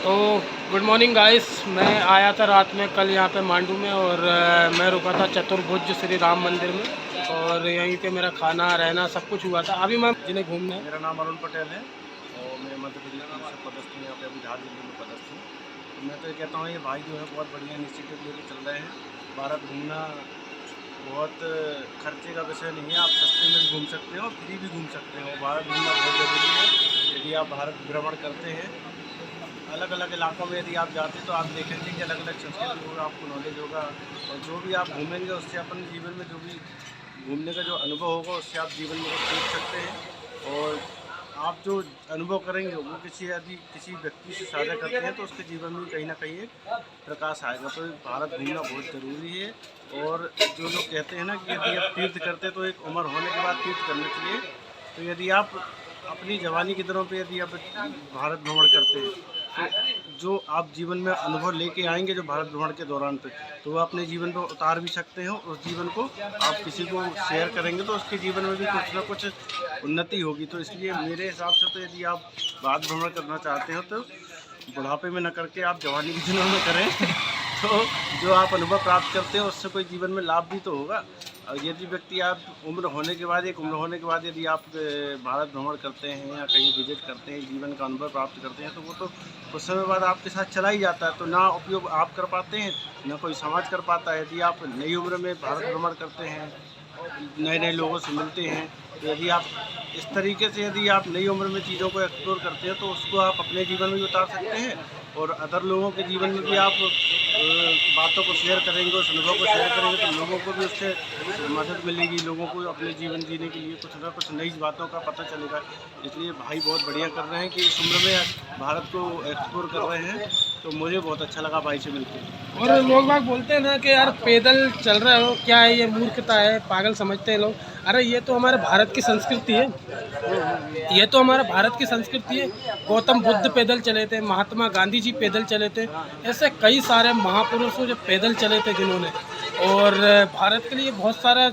तो good morning guys. मैं आया था रात में कल यहाँ पे मांडू में, और मैं रुका था चतुर्भुज श्री राम मंदिर में, और यहीं पे मेरा खाना रहना सब कुछ हुआ था। अभी मैं जिन्हें घूमना है। मेरा नाम अरुण पटेल है और मैं मध्य प्रदेश पुलिस से पदस्थ हूँ, यहाँ पे अभी धार जिले में पदस्थ हूँ। तो मैं तो ये कहता हूँ ये भाई जो है बहुत बढ़िया इनिशिएटिव लेके चल रहे हैं। भारत घूमना बहुत खर्चे का विषय नहीं है, आप सस्ते में भी घूम सकते हो, फ्री भी घूम सकते हो। भारत घूमना बहुत ज़रूरी है। यदि आप भारत भ्रमण करते हैं तो अलग अलग इलाकों में यदि आप जाते हैं तो आप देखेंगे कि अलग अलग संस्कृति होगा, आपको नॉलेज होगा, और जो भी आप घूमेंगे उससे अपने जीवन में जो भी घूमने का जो अनुभव होगा उससे आप जीवन में कुछ सीख सकते हैं। और आप जो अनुभव करेंगे वो किसी व्यक्ति से साझा करते हैं तो उसके जीवन में कहीं ना कहीं एक प्रकाश आएगा। तो भारत घूमना बहुत ज़रूरी है। और जो लोग कहते हैं ना कि यदि आप तीर्थ करते हैं तो एक उम्र होने के बाद तीर्थ करना चाहिए। तो यदि आप अपनी जवानी के दिनों पे यदि आप भारत भ्रमण करते हैं तो जो आप जीवन में अनुभव लेके आएंगे जो भारत भ्रमण के दौरान पे, तो वो अपने जीवन पर उतार भी सकते हैं। उस जीवन को आप किसी को शेयर करेंगे तो उसके जीवन में भी कुछ ना कुछ उन्नति होगी। तो इसलिए मेरे हिसाब से तो यदि आप भारत भ्रमण करना चाहते हो तो बुढ़ापे में न करके आप जवानी के दिनों में करें तो जो आप अनुभव प्राप्त करते हैं उससे कोई जीवन में लाभ भी तो होगा। और यदि व्यक्ति आप एक उम्र होने के बाद यदि आप भारत भ्रमण करते हैं या कहीं विजिट करते हैं, जीवन का अनुभव प्राप्त करते हैं, तो वो तो कुछ समय बाद आपके साथ चला ही जाता है। तो ना उपयोग आप कर पाते हैं, ना कोई समाज कर पाता है। यदि आप नई उम्र में भारत भ्रमण करते हैं, नए नए लोगों से मिलते हैं, तो यदि आप इस तरीके से यदि आप नई उम्र में चीज़ों को एक्सप्लोर करते हैं तो उसको आप अपने जीवन में भी उतार सकते हैं। और अदर लोगों के जीवन में भी आप बातों को शेयर करेंगे, उस अनुभव को शेयर करेंगे तो लोगों को भी उससे मदद मिलेगी, लोगों को अपने जीवन जीने के लिए कुछ ना कुछ नई बातों का पता चलेगा। इसलिए भाई बहुत बढ़िया कर रहे हैं कि इस उम्र में भारत को एक्सप्लोर कर रहे हैं। तो मुझे बहुत अच्छा लगा भाई से मिलकर। और लोग बाग बोलते हैं ना कि यार पैदल चल रहे हो, क्या है ये, मूर्खता है, पागल समझते हैं लोग। अरे ये तो हमारे भारत की संस्कृति है, ये तो हमारा भारत की संस्कृति है। गौतम बुद्ध पैदल चले थे, महात्मा गांधी जी पैदल चले थे, ऐसे कई सारे महापुरुष जो पैदल चले थे जिन्होंने, और भारत के लिए बहुत सारा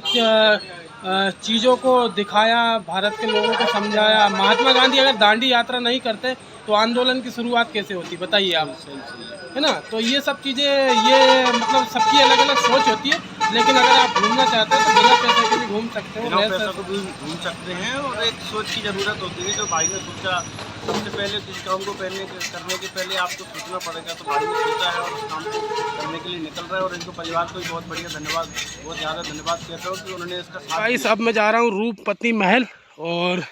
चीज़ों को दिखाया, भारत के लोगों को समझाया। महात्मा गांधी अगर दांडी यात्रा नहीं करते तो आंदोलन की शुरुआत कैसे होती, बताइए आप, सही सही है। है ना। तो ये सब चीज़ें, ये मतलब सबकी अलग अलग सोच होती है, लेकिन अगर आप घूमना चाहते हो तो बिना पैसे के भी घूम सकते हो, बिना रह पैसा को सकते। भी घूम सकते हैं। और एक सोच की ज़रूरत होती है। जो भाई ने सोचा, सबसे पहले किसी काम को करने के पहले आपको सोचना पड़ेगा। तो भाई ने सोचा है और उस काम को करने के लिए निकल रहा है। और इनको परिवार को भी बहुत बढ़िया धन्यवाद, बहुत ज़्यादा धन्यवाद कहता हूँ कि उन्होंने इसका साथ गाइस दिया। अब मैं जा रहा हूँ रूपपति महल, और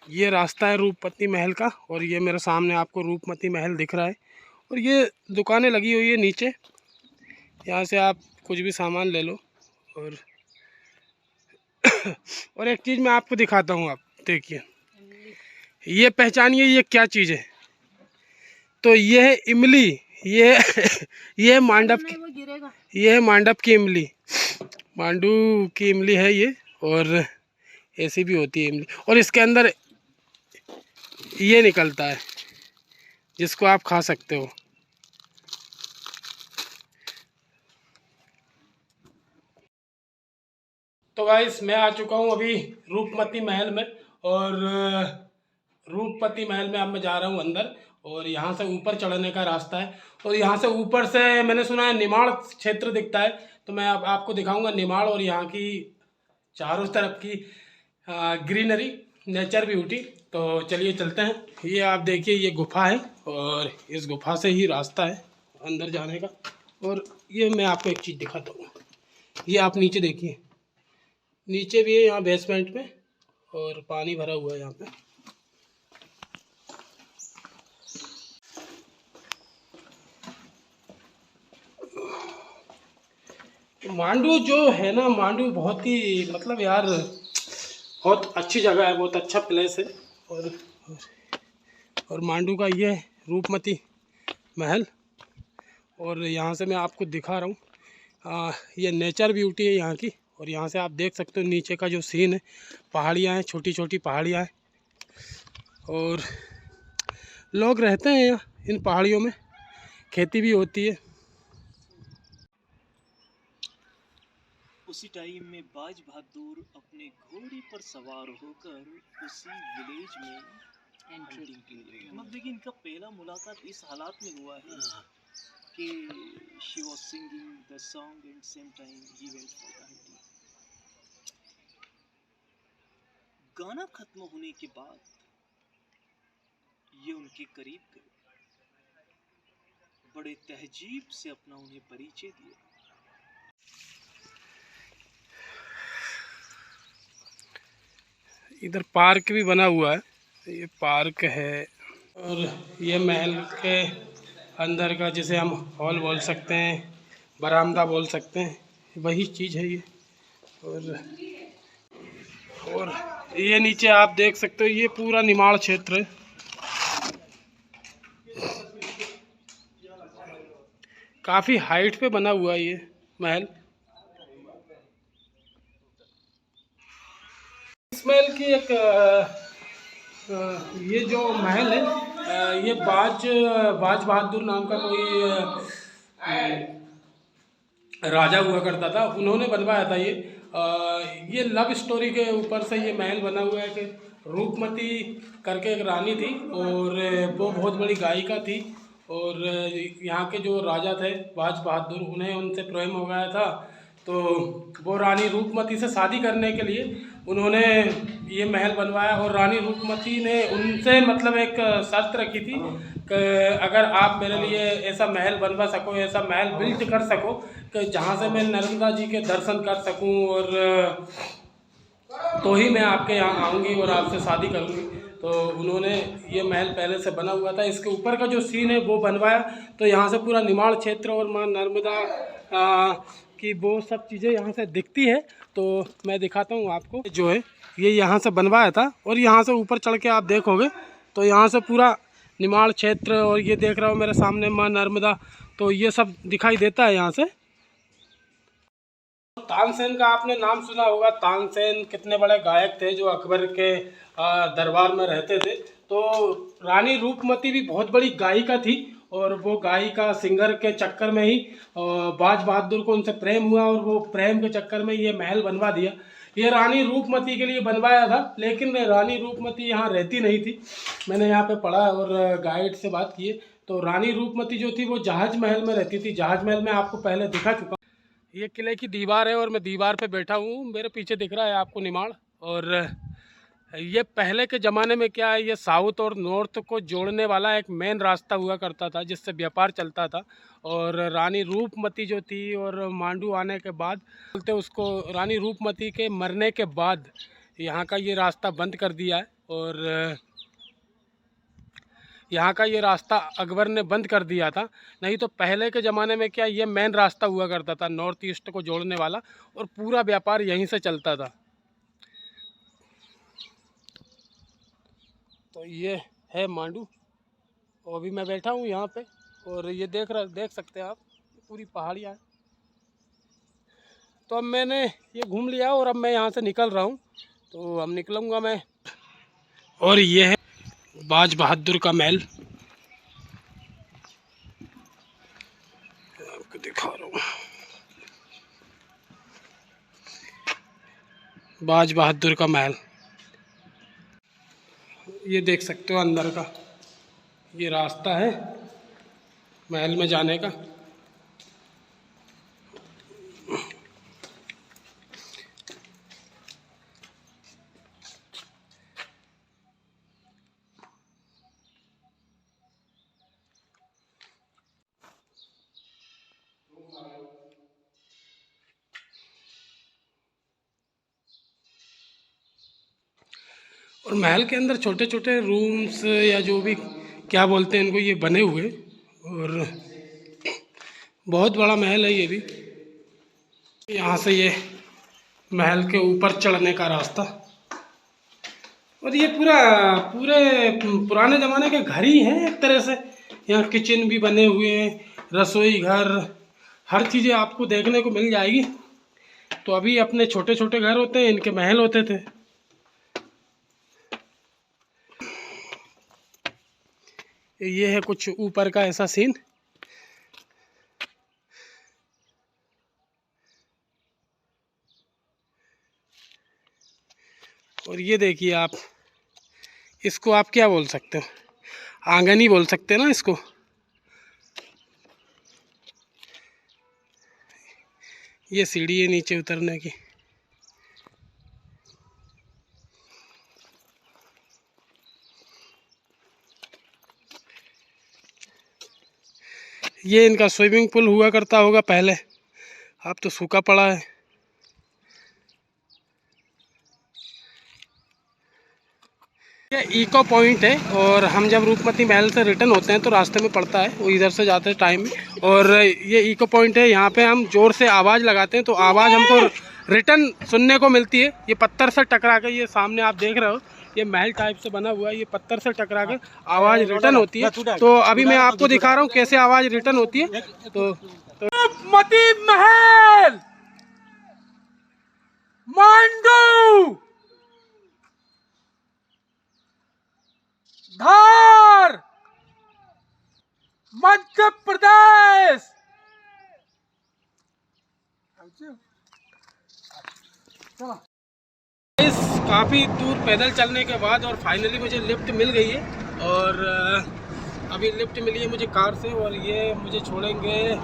ये रास्ता है रूपपति महल का, और ये मेरे सामने आपको रूपपति महल दिख रहा है, और ये दुकानें लगी हुई है नीचे, यहाँ से आप कुछ भी सामान ले लो। और और एक चीज़ मैं आपको दिखाता हूँ, आप देखिए, ये पहचानिए ये क्या चीज़ है। तो ये है इमली, ये ये मांडव की, ये है मांडव की इमली, मांडू की इमली है ये। और ऐसी भी होती है इमली, और इसके अंदर ये निकलता है जिसको आप खा सकते हो। तो गाइस मैं आ चुका हूँ अभी रूपमती महल में, और रूपपति महल में अब मैं जा रहा हूँ अंदर, और यहाँ से ऊपर चढ़ने का रास्ता है। और यहाँ से ऊपर से मैंने सुना है निमाड़ क्षेत्र दिखता है, तो मैं अब आपको दिखाऊंगा निमाड़, और यहाँ की चारों तरफ की ग्रीनरी, नेचर ब्यूटी। तो चलिए चलते हैं। ये आप देखिए ये गुफा है, और इस गुफा से ही रास्ता है अंदर जाने का। और ये मैं आपको एक चीज़ दिखाता हूँ, ये आप नीचे देखिए, नीचे भी है यहाँ बेसमेंट में, और पानी भरा हुआ है यहाँ पे। मांडू जो है ना, मांडू बहुत ही मतलब यार बहुत अच्छी जगह है, बहुत अच्छा प्लेस है। और मांडू का ये रूपमती महल, और यहाँ से मैं आपको दिखा रहा हूँ, ये नेचर ब्यूटी है यहाँ की। और यहाँ से आप देख सकते हो नीचे का जो सीन है, पहाड़ियाँ हैं, छोटी छोटी पहाड़ियाँ हैं, और लोग रहते हैं यहाँ इन पहाड़ियों में, खेती भी होती है। उसी टाइम में बाज बहादुर अपने घोड़े पर सवार होकर उसी विलेज में एंट्री मतलब देखिए इनका पहला मुलाकात इस हालात में हुआ है कि she was singing the song and same time he went for the hunting. गाना खत्म होने के बाद ये उनके करीब गए, बड़े तहजीब से अपना उन्हें परिचय दिया। इधर पार्क भी बना हुआ है, ये पार्क है। और ये महल के अंदर का जिसे हम हॉल बोल सकते हैं, बरामदा बोल सकते हैं, वही चीज़ है ये। और ये नीचे आप देख सकते हो, ये पूरा निमाड़ क्षेत्र है। काफ़ी हाइट पे बना हुआ है ये महल। इस महल की एक ये जो महल है, ये बाज बहादुर नाम का कोई राजा हुआ करता था, उन्होंने बनवाया था ये। ये लव स्टोरी के ऊपर से ये महल बना हुआ है कि रूपमती करके एक रानी थी और वो बहुत बड़ी गायिका थी। और यहाँ के जो राजा थे बाज बहादुर, उन्हें उनसे प्रेम हो गया था, तो वो रानी रूपमती से शादी करने के लिए उन्होंने ये महल बनवाया। और रानी रूपमती ने उनसे मतलब एक शर्त रखी थी कि अगर आप मेरे लिए ऐसा महल बनवा सको, ऐसा महल बिल्ड कर सको कि जहाँ से मैं नर्मदा जी के दर्शन कर सकूं, और तो ही मैं आपके यहाँ आऊँगी और आपसे शादी करूँगी। तो उन्होंने ये महल पहले से बना हुआ था, इसके ऊपर का जो सीन है वो बनवाया। तो यहाँ से पूरा निमाड़ क्षेत्र और माँ नर्मदा की वो सब चीज़ें यहाँ से दिखती है। तो मैं दिखाता हूँ आपको, जो है ये यहाँ से बनवाया था। और यहाँ से ऊपर चढ़ के आप देखोगे तो यहाँ से पूरा निमाड़ क्षेत्र, और ये देख रहा हूँ मेरे सामने माँ नर्मदा, तो ये सब दिखाई देता है यहाँ से। तानसेन का आपने नाम सुना होगा। तानसेन कितने बड़े गायक थे जो अकबर के दरबार में रहते थे। तो रानी रूपमती भी बहुत बड़ी गायिका थी, और वो गायिका सिंगर के चक्कर में ही बाज बहादुर को उनसे प्रेम हुआ, और वो प्रेम के चक्कर में ये महल बनवा दिया। ये रानी रूपमती के लिए बनवाया था, लेकिन रानी रूपमती यहाँ रहती नहीं थी। मैंने यहाँ पे पढ़ा और गाइड से बात की, तो रानी रूपमती जो थी वो जहाज महल में रहती थी। जहाज महल में आपको पहले दिखा चुका। ये किले की दीवार है और मैं दीवार पे बैठा हूँ। मेरे पीछे दिख रहा है आपको निमाड़। और ये पहले के ज़माने में क्या है, ये साउथ और नॉर्थ को जोड़ने वाला एक मेन रास्ता हुआ करता था, जिससे व्यापार चलता था। और रानी रूपमती जो थी, और मांडू आने के बाद, बोलते उसको रानी रूपमती के मरने के बाद यहाँ का ये रास्ता बंद कर दिया है। और यहाँ का ये रास्ता अकबर ने बंद कर दिया था। नहीं तो पहले के ज़माने में क्या, ये मेन रास्ता हुआ करता था नॉर्थ ईस्ट को जोड़ने वाला, और पूरा व्यापार यहीं से चलता था। तो ये है मांडू, और अभी मैं बैठा हूँ यहाँ पे, और ये देख सकते हैं आप, पूरी पहाड़ियाँ। तो अब मैंने ये घूम लिया और अब मैं यहाँ से निकल रहा हूँ, तो अब निकलूँगा मैं। और ये है बाज बहादुर का महल, आपको दिखा रहा हूँ। बाज बहादुर का महल, ये देख सकते हो अंदर का ये रास्ता है महल में जाने का। और महल के अंदर छोटे छोटे रूम्स या जो भी क्या बोलते हैं इनको, ये बने हुए। और बहुत बड़ा महल है ये भी। यहाँ से ये महल के ऊपर चढ़ने का रास्ता। और ये पूरे पुराने ज़माने के घर ही हैं एक तरह से। यहाँ किचन भी बने हुए हैं, रसोई घर, हर चीज़ें आपको देखने को मिल जाएगी। तो अभी अपने छोटे छोटे घर होते हैं, इनके महल होते थे। ये है कुछ ऊपर का ऐसा सीन। और ये देखिए आप, इसको आप क्या बोल सकते हो, आंगन ही बोल सकते हैं ना इसको। ये सीढ़ी है नीचे उतरने की। ये इनका स्विमिंग पूल हुआ करता होगा पहले, अब तो सूखा पड़ा है। ये इको पॉइंट है, और हम जब रूपमती महल से रिटर्न होते हैं तो रास्ते में पड़ता है, वो इधर से जाते हैं टाइम में। और ये इको पॉइंट है, यहाँ पे हम जोर से आवाज़ लगाते हैं तो आवाज़ हमको रिटर्न सुनने को मिलती है। ये पत्थर से टकरा के, ये सामने आप देख रहे हो, ये महल टाइप से बना हुआ है, ये पत्थर से टकरा के आवाज़ रिटर्न होती है। तो अभी मैं आपको दिखा रहा हूँ कैसे आवाज़ रिटर्न होती है। तो रूपमती महल मांडू धार मध्य प्रदेश। इस काफ़ी दूर पैदल चलने के बाद और फाइनली मुझे लिफ्ट मिल गई है। और अभी लिफ्ट मिली है मुझे कार से, और ये मुझे छोड़ेंगे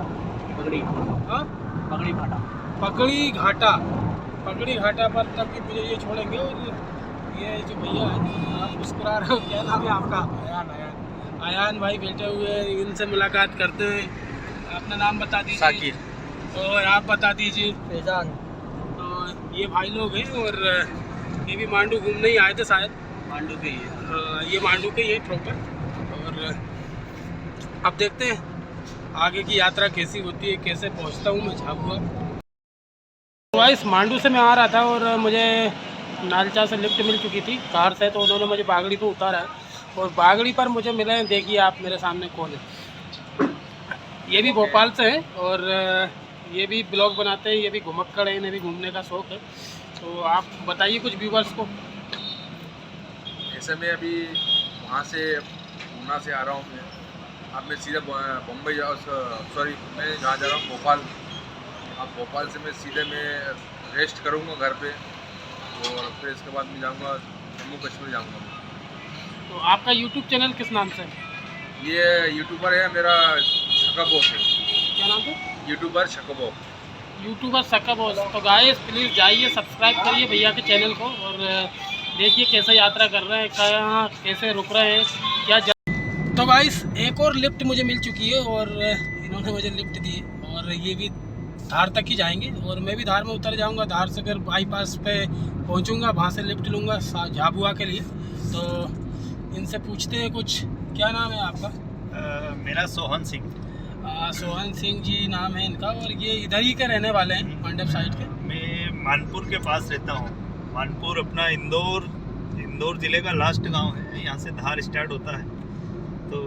पगड़ी घाटा पर तक मुझे ये छोड़ेंगे। और ये जो भैया है, आप मुस्कुरा रहे हो, क्या नाम है आपका? आयान भाई बैठे हुए हैं, इनसे मुलाकात करते हैं। अपना नाम बता दीजिए। साकिर। और आप बता दीजिए। फैजान। तो ये भाई लोग हैं, और ये भी मांडू घूमने ही आए थे शायद। मांडू के ही है। ये मांडू के ही है प्रॉपर। और अब देखते हैं आगे की यात्रा कैसी होती है, कैसे पहुंचता हूँ मैं झाबुआ। तो इस मांडू से मैं आ रहा था, और मुझे नालचा से लिफ्ट मिल चुकी थी कार से, तो उन्होंने मुझे बागड़ी पे उतारा है। और बागड़ी पर मुझे मिले हैं, देखिए आप मेरे सामने कौन है। ये भी भोपाल से हैं, और ये भी ब्लॉग बनाते हैं, ये भी घुमक्कड़ है, इन्हें भी घूमने का शौक़ है। तो आप बताइए कुछ व्यूवर्स को। ऐसे में अभी वहाँ से पूना से आ रहा हूँ मैं। अब मैं सीधा बम्बई मैं जहाँ जा रहा हूँ भोपाल। अब भोपाल से मैं सीधे रेस्ट करूँगा घर पे, और फिर इसके बाद मैं जाऊँगा जम्मू कश्मीर जाऊँगा। तो आपका यूट्यूब चैनल किस नाम से है? ये यूट्यूबर है मेरा, शकबॉस है। क्या नाम है? यूट्यूबर शकबॉस। तो गाइस प्लीज़ जाइए, सब्सक्राइब करिए भैया के चैनल को, और देखिए कैसे यात्रा कर रहे हैं, कहाँ कैसे रुक रहे हैं, क्या तो गाइस एक और लिफ्ट मुझे मिल चुकी है, और इन्होंने मुझे लिफ्ट दी है। और ये भी धार तक ही जाएंगे, और मैं भी धार में उतर जाऊंगा। धार से फिर बाईपास पे पहुंचूंगा, वहाँ से लिफ्ट लूँगा झाबुआ के लिए। तो इनसे पूछते हैं कुछ। क्या नाम है आपका? मेरा सोहन सिंह। सोहन सिंह जी नाम है इनका, और ये इधर ही के रहने वाले हैं, मंडप साइड के। मैं मानपुर के पास रहता हूँ। मानपुर अपना इंदौर ज़िले का लास्ट गांव है, यहाँ से धार स्टार्ट होता है। तो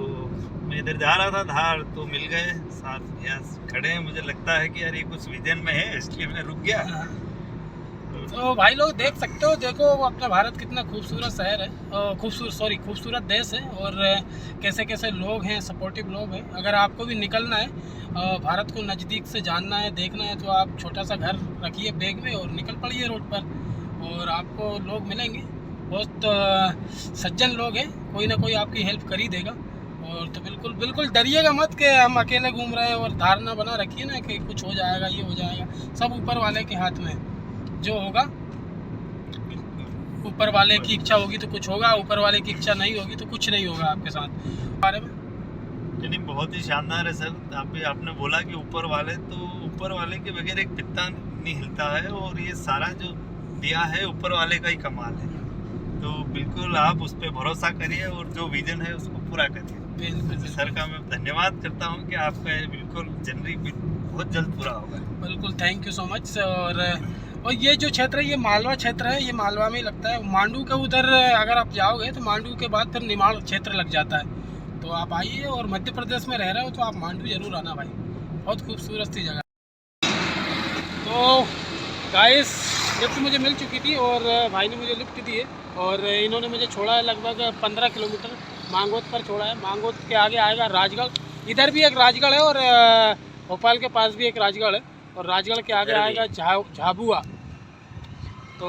मैं इधर जा रहा था धार, तो मिल गए साथ, यहाँ खड़े हैं। मुझे लगता है कि यार ये कुछ विजन में है, इसलिए मैं रुक गया। तो भाई लोग देख सकते हो, देखो अपना भारत कितना खूबसूरत शहर है, खूबसूरत देश है, और कैसे कैसे लोग हैं, सपोर्टिव लोग हैं। अगर आपको भी निकलना है, भारत को नज़दीक से जानना है, देखना है, तो आप छोटा सा घर रखिए बैग में और निकल पड़िए रोड पर, और आपको लोग मिलेंगे, बहुत सज्जन लोग हैं, कोई ना कोई आपकी हेल्प कर ही देगा। और तो बिल्कुल डरिएगा मत कि हम अकेले घूम रहे हैं, और धारणा बना रखिए ना कि कुछ हो जाएगा, ये हो जाएगा। सब ऊपर वाले के हाथ में, जो होगा ऊपर वाले की इच्छा होगी तो कुछ होगा, ऊपर वाले की इच्छा नहीं होगी तो कुछ नहीं होगा आपके साथ। बारे में यानी बहुत ही शानदार है सर। आपने बोला कि ऊपर वाले, तो ऊपर वाले के बगैर एक पित्ता नहीं हिलता है, और ये सारा जो दिया है ऊपर वाले का ही कमाल है। तो बिल्कुल आप उस पर भरोसा करिए, और जो विजन है उसको पूरा करिए। बिल्कुल सर का मैं धन्यवाद करता हूँ कि आपका ये बिल्कुल जनवरी बहुत जल्द पूरा होगा। बिल्कुल, थैंक यू सो मच। और ये जो क्षेत्र है, ये मालवा क्षेत्र है, ये मालवा में ही लगता है। मांडू के उधर अगर आप जाओगे तो मांडू के बाद फिर निमाड़ क्षेत्र लग जाता है। तो आप आइए, और मध्य प्रदेश में रह रहे हो तो आप मांडू जरूर आना भाई, बहुत खूबसूरत सी जगह। तो गाइस लिफ्ट मुझे मिल चुकी थी, और भाई ने मुझे लिफ्ट दी है, और इन्होंने मुझे छोड़ा है लगभग 15 किलोमीटर मांगोत पर छोड़ा है। मांगोत के आगे आएगा राजगढ़, इधर भी एक राजगढ़ है, और भोपाल के पास भी एक राजगढ़ है, और राजगढ़ के आगे आएगा झाबुआ। तो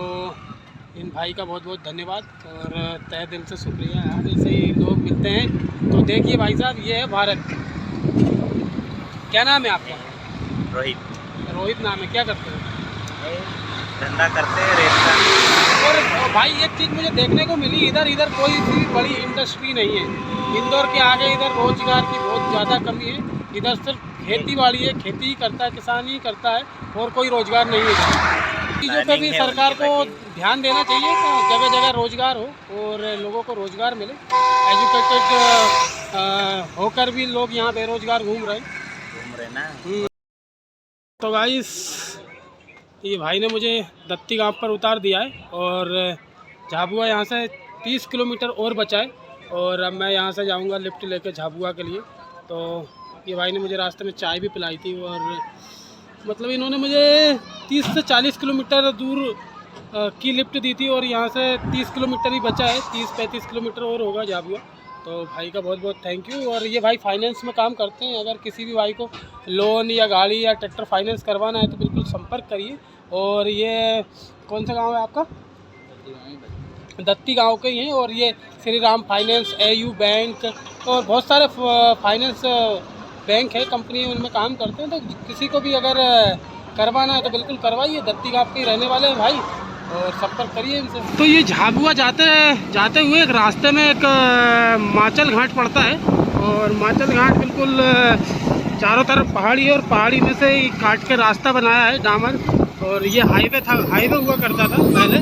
इन भाई का बहुत बहुत धन्यवाद और तहे दिल से शुक्रिया यार, ऐसे ही लोग मिलते हैं। तो देखिए भाई साहब, ये है भारत। क्या नाम है आपका? रोहित। रोहित नाम है। क्या करते हो? धंधा करते हैं रेत का। और भाई एक चीज़ मुझे देखने को मिली, इधर कोई भी बड़ी इंडस्ट्री नहीं है। इंदौर के आगे इधर रोजगार की बहुत ज़्यादा कमी है। इधर सिर्फ खेती बाड़ी है, खेती ही करता है, किसान ही करता है, और कोई रोजगार नहीं है। चीज़ों पे भी सरकार को ध्यान देना चाहिए कि जगह जगह रोजगार हो और लोगों को रोजगार मिले। एजुकेटेड होकर भी लोग यहाँ बेरोजगार घूम रहे ना। तो गाइस, ये भाई ने मुझे दत्ती गांव पर उतार दिया है और झाबुआ यहाँ से 30 किलोमीटर और बचा है, और अब मैं यहाँ से जाऊँगा लिफ्ट लेके झाबुआ के लिए। तो ये भाई ने मुझे रास्ते में चाय भी पिलाई थी, और मतलब इन्होंने मुझे 30 से 40 किलोमीटर दूर की लिफ्ट दी थी, और यहाँ से 30 किलोमीटर ही बचा है। 30-35 किलोमीटर और होगा झाबुआ। तो भाई का बहुत बहुत थैंक यू। और ये भाई फाइनेंस में काम करते हैं। अगर किसी भी भाई को लोन या गाड़ी या ट्रैक्टर फाइनेंस करवाना है तो बिल्कुल संपर्क करिए। और ये कौन सा गांव है आपका? दत्ती गांव के ही हैं। और ये Shri Ram finance, AU bank और बहुत सारे फाइनेंस बैंक है, कंपनी उनमें काम करते हैं। तो किसी को भी अगर करवाना है तो बिल्कुल करवाइए। दत्ती गांव के ही रहने वाले हैं भाई, और संपर्क करिए इनसे। तो ये झाबुआ जाते हुए एक रास्ते में एक माचल घाट पड़ता है, और माचल घाट बिल्कुल चारों तरफ पहाड़ी है, और पहाड़ी में से काट के रास्ता बनाया है डामर। और ये हाईवे हुआ करता था पहले,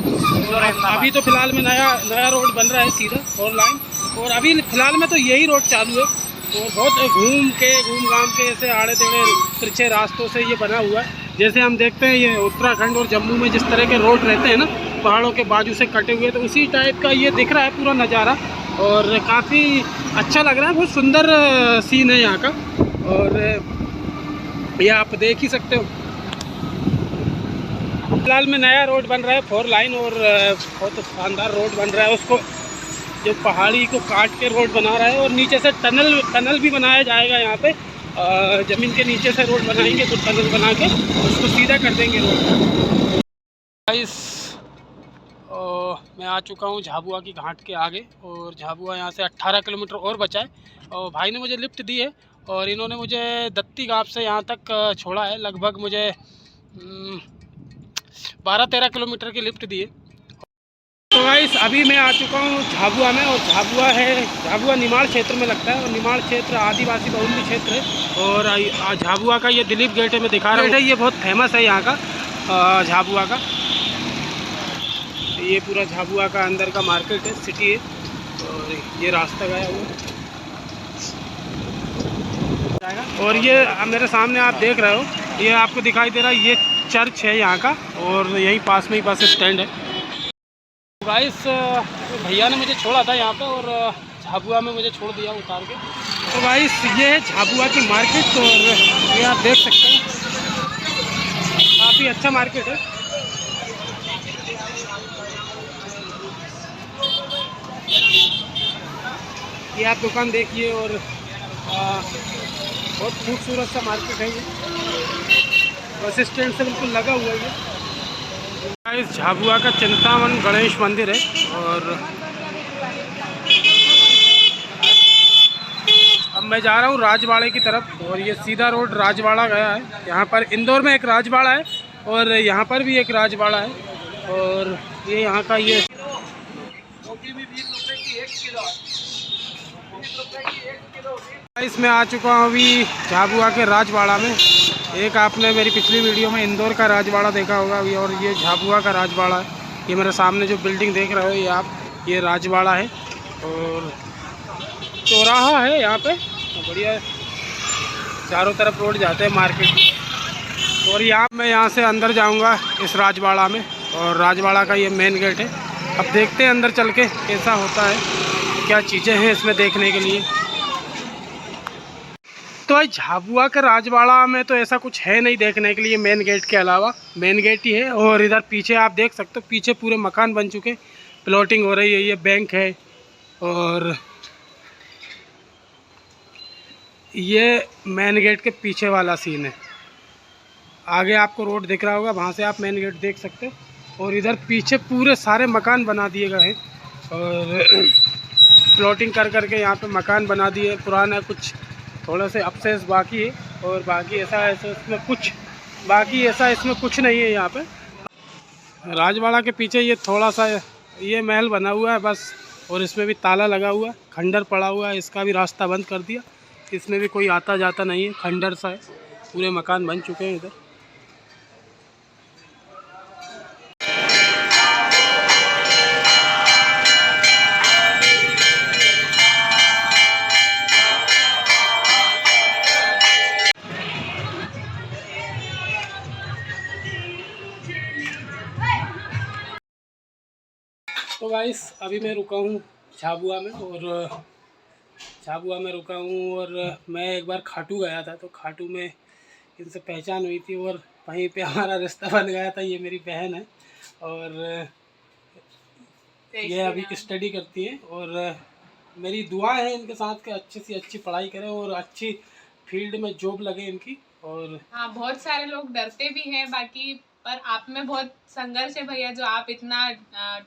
और अभी तो फिलहाल में नया रोड बन रहा है सीधा 4 लाइन। और अभी फिलहाल में तो यही रोड चालू है, और बहुत घूम घाम के ऐसे आड़े टेढ़े तिरछे रास्तों से ये बना हुआ है। जैसे हम देखते हैं ये उत्तराखंड और जम्मू में जिस तरह के रोड रहते हैं ना, पहाड़ों के बाजू से कटे हुए, तो उसी टाइप का ये दिख रहा है पूरा नज़ारा, और काफ़ी अच्छा लग रहा है। बहुत सुंदर सीन है यहाँ का, और ये आप देख ही सकते हो। फिलहाल में नया रोड बन रहा है 4 लाइन, और बहुत शानदार रोड बन रहा है। उसको जो पहाड़ी को काट के रोड बना रहा है, और नीचे से टनल भी बनाया जाएगा यहाँ पे। ज़मीन के नीचे से रोड बनाएंगे तो टनल बना के उसको सीधा कर देंगे रोड। गाइस, मैं आ चुका हूँ झाबुआ की घाट के आगे, और झाबुआ यहाँ से 18 किलोमीटर और बचा है। और भाई ने मुझे लिफ्ट दी है, और इन्होंने मुझे दत्ती गांव से यहाँ तक छोड़ा है। लगभग मुझे 12-13 किलोमीटर की लिफ्ट दी है। तो गाइस, अभी मैं आ चुका हूँ झाबुआ में, और झाबुआ निमाड़ क्षेत्र में लगता है, और निमाड़ क्षेत्र आदिवासी बहुल्य क्षेत्र है। और झाबुआ का ये दिलीप गेट है, मैं दिखा रहा हूँ, ये बहुत फेमस है यहाँ का झाबुआ का। ये पूरा झाबुआ का अंदर का मार्केट है, सिटी है, और ये रास्ता गया हुआ। और ये मेरे सामने आप देख रहे हो, ये आपको दिखाई दे रहा है, ये चर्च है यहाँ का, और यहीं पास में ही बस स्टैंड है। गाइस, भैया ने मुझे छोड़ा था यहाँ पे, और झाबुआ में मुझे छोड़ दिया उतार के। तो गाइस, ये है झाबुआ की मार्केट, और ये आप देख सकते हैं, काफ़ी अच्छा मार्केट है। ये आप दुकान देखिए, और बहुत खूबसूरत सा मार्केट है ये, बस स्टैंड से बिल्कुल लगा हुआ है। इस झाबुआ का चिंतामन गणेश मंदिर है, और अब मैं जा रहा हूँ राजवाड़े की तरफ, और ये सीधा रोड राजवाड़ा गया है। यहाँ पर इंदौर में एक राजवाड़ा है, और यहाँ पर भी एक राजवाड़ा है, और ये यहाँ का ये इसमें आ चुका हूँ अभी झाबुआ के राजवाड़ा में। एक आपने मेरी पिछली वीडियो में इंदौर का राजवाड़ा देखा होगा अभी, और ये झाबुआ का राजवाड़ा है। ये मेरे सामने जो बिल्डिंग देख रहे हो ये आप, ये राजवाड़ा है, और चौराहा है यहाँ पे बढ़िया, चारों तरफ रोड जाते हैं मार्केट। और मैं यहाँ से अंदर जाऊँगा इस राजवाड़ा में, और राजवाड़ा का ये मेन गेट है। अब देखते हैं अंदर चल के कैसा होता है, क्या चीज़ें हैं इसमें देखने के लिए। तो भाई झाबुआ के राजवाड़ा में तो ऐसा कुछ है नहीं देखने के लिए, मेन गेट के अलावा। मेन गेट ही है, और इधर पीछे आप देख सकते हो, पीछे पूरे मकान बन चुके, प्लॉटिंग हो रही है। ये बैंक है, और ये मेन गेट के पीछे वाला सीन है। आगे आपको रोड दिख रहा होगा, वहाँ से आप मेन गेट देख सकते हो। और इधर पीछे पूरे सारे मकान बना दिए गए हैं और प्लॉटिंग कर करके यहाँ पे मकान बना दिए। पुराना कुछ थोड़ा से अवशेष बाकी है और बाकी ऐसा इसमें कुछ कुछ नहीं है यहाँ पे। राजवाड़ा के पीछे ये थोड़ा सा ये महल बना हुआ है बस, और इसमें भी ताला लगा हुआ है, खंडर पड़ा हुआ है, इसका भी रास्ता बंद कर दिया। इसमें भी कोई आता जाता नहीं है, खंडर सा है, पूरे मकान बन चुके हैं इधर। तो गाइस अभी मैं रुका हूँ झाबुआ में, और झाबुआ में रुका हूँ और मैं एक बार खाटू गया था, तो खाटू में इनसे पहचान हुई थी और वहीं पे हमारा रिश्ता बन गया था। ये मेरी बहन है और ये अभी स्टडी करती है और मेरी दुआ है इनके साथ कि अच्छी से अच्छी पढ़ाई करें और अच्छी फील्ड में जॉब लगे इनकी। और हाँ, बहुत सारे लोग डरते भी हैं बाकी, पर आप में बहुत संघर्ष है भैया, जो आप इतना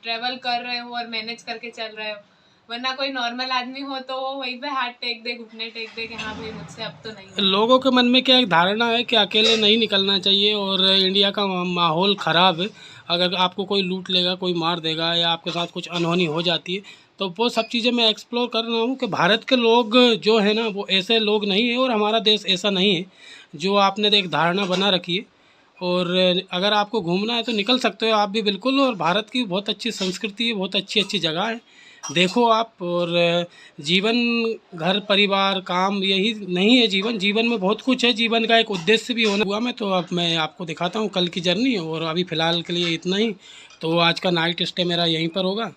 ट्रेवल कर रहे हो और मैनेज करके चल रहे हो। वरना कोई नॉर्मल आदमी हो तो वो वहीं पे हाथ टेक दे, घुटने टेक दे कि हाँ भाई मुझसे अब तो नहीं। लोगों के मन में क्या एक धारणा है कि अकेले नहीं निकलना चाहिए और इंडिया का माहौल ख़राब है, अगर आपको कोई लूट लेगा, कोई मार देगा या आपके साथ कुछ अनहोनी हो जाती है। तो वो सब चीज़ें मैं एक्सप्लोर कर रहा हूँ कि भारत के लोग जो है ना वो ऐसे लोग नहीं है और हमारा देश ऐसा नहीं है जो आपने एक धारणा बना रखी है। और अगर आपको घूमना है तो निकल सकते हो आप भी बिल्कुल, और भारत की बहुत अच्छी संस्कृति है, बहुत अच्छी अच्छी जगह है, देखो आप। और जीवन, घर परिवार, काम, यही नहीं है जीवन। जीवन में बहुत कुछ है, जीवन का एक उद्देश्य भी होना हुआ में। तो अब मैं आपको दिखाता हूँ कल की जर्नी, और अभी फ़िलहाल के लिए इतना ही। तो आज का नाइट स्टे मेरा यहीं पर होगा।